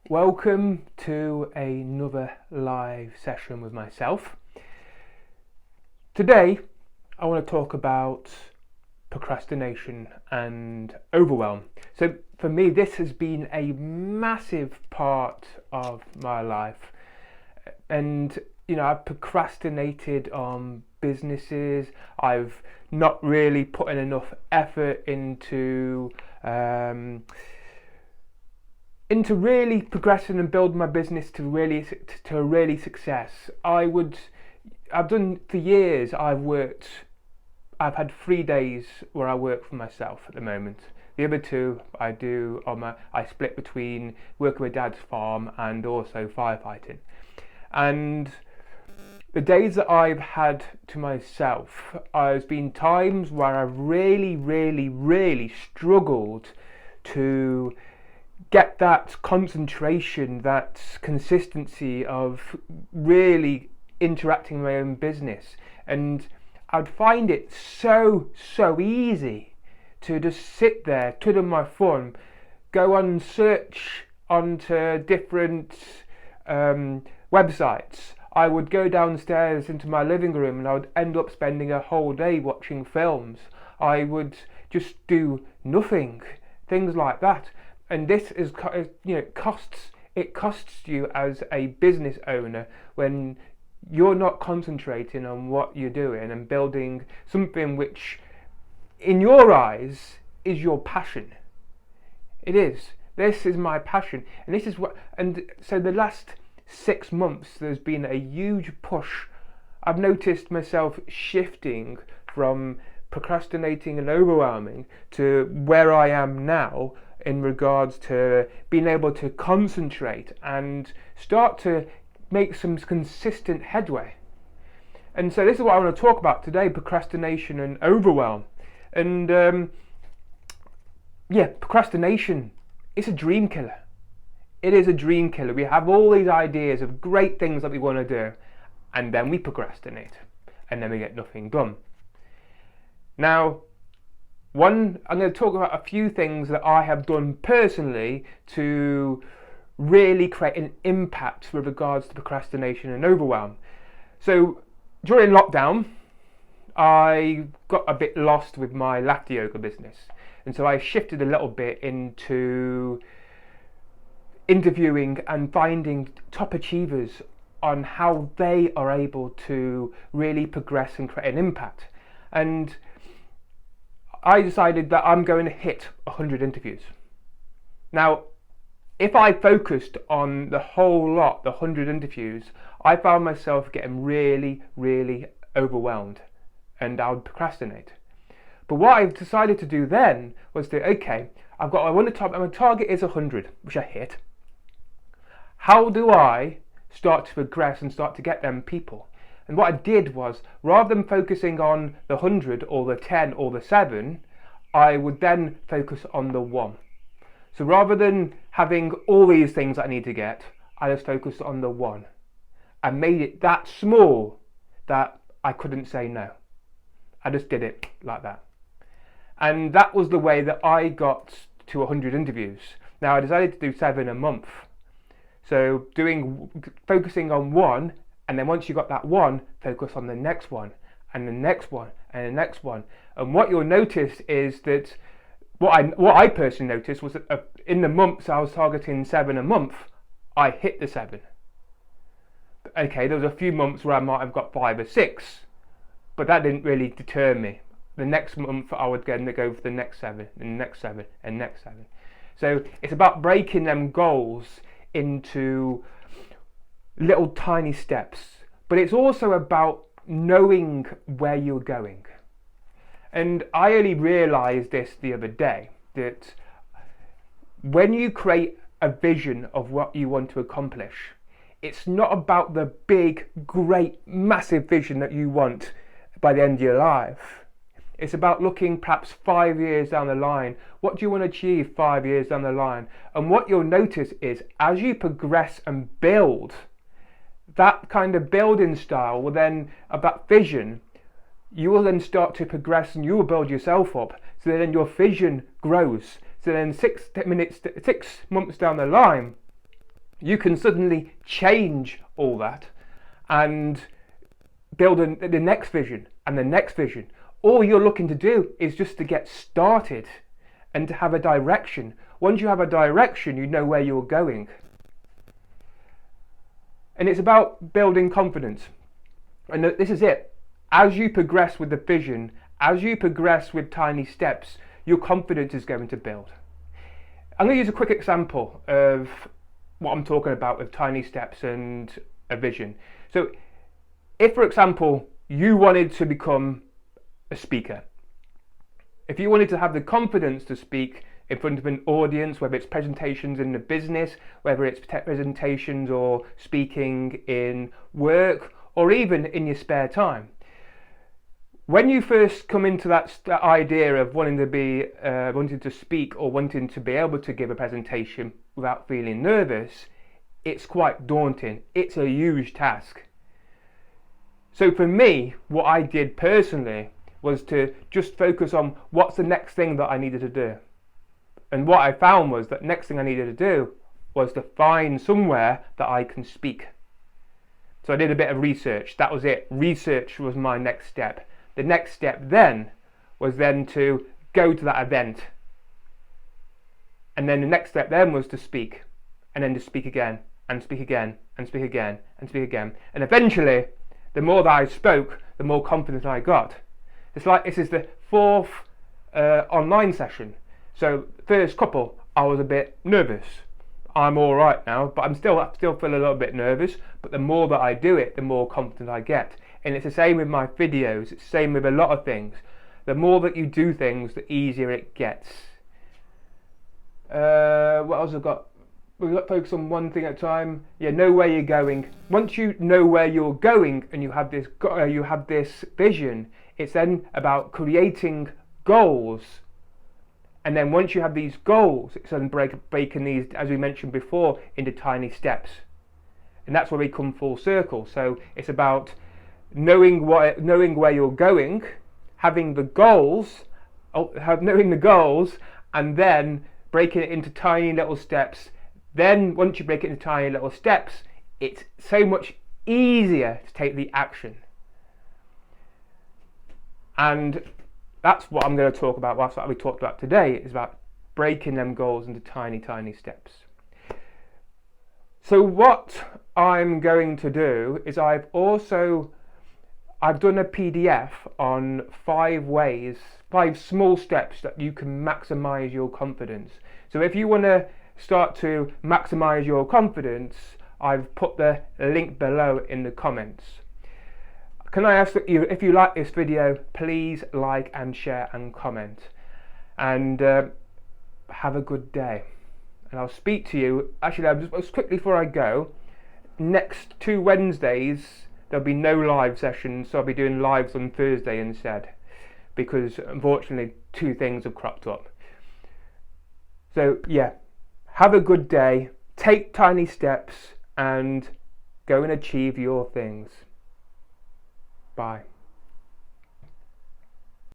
Welcome to another live session with myself. Today I want to talk about procrastination and overwhelm. So for me, this has been a massive part of my life, and I've procrastinated on businesses. I've not really put in enough effort into really progressing and building my business to a really success. I've done for years. I've had 3 days where I work for myself at the moment. The other two I split between working with Dad's farm and also firefighting. And the days that I've had to myself, there's been times where I've really struggled to get that concentration, that consistency of really interacting with my own business. And I'd find it so easy to just sit there, twiddle my thumb, go on search onto different websites. I would go downstairs into my living room and I would end up spending a whole day watching films. I would just do nothing, things like that. And this is, it costs you as a business owner when you're not concentrating on what you're doing and building something which, in your eyes, is your passion. It is. This is my passion, and this is what. And so the last 6 months, there's been a huge push. I've noticed myself shifting from procrastinating and overwhelming to where I am now, in regards to being able to concentrate and start to make some consistent headway. And so this is what I want to talk about today: procrastination and overwhelm. And procrastination, it's a dream killer. It is a dream killer. We have all these ideas of great things that we want to do, and then we procrastinate, and then we get nothing done. Now, I'm going to talk about a few things that I have done personally to really create an impact with regards to procrastination and overwhelm. So during lockdown, I got a bit lost with my laughter yoga business, and so I shifted a little bit into interviewing and finding top achievers on how they are able to really progress and create an impact. And I decided that I'm going to hit 100 interviews. Now, if I focused on the whole lot, the 100 interviews, I found myself getting really overwhelmed, and I would procrastinate. But what I decided to do then was my target is 100, which I hit. How do I start to progress and start to get them people? And what I did was, rather than focusing on the 100 or the 10 or the 7, I would then focus on the 1. So rather than having all these things that I need to get, I just focused on the 1 and made it that small that I couldn't say no. I just did it like that. And that was the way that I got to 100 interviews. Now, I decided to do 7 a month. So focusing on 1, and then once you got that 1, focus on the next one, and the next one, and the next one. And what you'll notice is that what I personally noticed was that in the months I was targeting 7 a month, I hit the 7. Okay, there was a few months where I might have got 5 or 6, but that didn't really deter me. The next month I would go for the next 7, and the next 7, and next 7. So it's about breaking them goals into little tiny steps, but it's also about knowing where you're going. And I only realized this the other day, that when you create a vision of what you want to accomplish, it's not about the big, great, massive vision that you want by the end of your life. It's about looking perhaps 5 years down the line. What do you want to achieve 5 years down the line? And what you'll notice is, as you progress and build, that kind of building style will then, of that vision, you will then start to progress and you will build yourself up. So then your vision grows. So then 6 months down the line, you can suddenly change all that and build the next vision and the next vision. All you're looking to do is just to get started and to have a direction. Once you have a direction, you know where you're going. And it's about building confidence. And this is it. As you progress with the vision, as you progress with tiny steps, your confidence is going to build. I'm going to use a quick example of what I'm talking about with tiny steps and a vision. So if, for example, you wanted to become a speaker, if you wanted to have the confidence to speak in front of an audience, whether it's presentations in the business, whether it's presentations or speaking in work, or even in your spare time, when you first come into that idea of wanting to speak or wanting to be able to give a presentation without feeling nervous, it's quite daunting. It's a huge task. So for me, what I did personally was to just focus on what's the next thing that I needed to do. And what I found was that next thing I needed to do was to find somewhere that I can speak. So I did a bit of research. That was it. Research was my next step. The next step then was then to go to that event. And then the next step then was to speak. And then to speak again, and speak again, and speak again, and speak again. And eventually, the more that I spoke, the more confident I got. It's like this is the fourth online session. So first couple, I was a bit nervous. I'm all right now, but I still feel a little bit nervous. But the more that I do it, the more confident I get. And it's the same with my videos. It's the same with a lot of things. The more that you do things, the easier it gets. What else have I got? We've got to focus on one thing at a time. Yeah, know where you're going. Once you know where you're going and you have this vision, it's then about creating goals. And then once you have these goals, it's then breaking these, as we mentioned before, into tiny steps. And that's where we come full circle. So it's about knowing where you're going, having the goals, knowing the goals, and then breaking it into tiny little steps. Then once you break it into tiny little steps, it's so much easier to take the action. And that's what I'm going to talk about. That's what we talked about today. Is about breaking them goals into tiny, tiny steps. So what I'm going to do is I've done a PDF on 5 small steps that you can maximize your confidence. So if you want to start to maximize your confidence, I've put the link below in the comments. Can I ask that if you like this video, please like and share and comment. And have a good day. And I'll speak to you, actually just quickly before I go, next 2 Wednesdays, there'll be no live sessions, so I'll be doing lives on Thursday instead, because unfortunately 2 things have cropped up. So yeah, have a good day, take tiny steps, and go and achieve your things. Bye.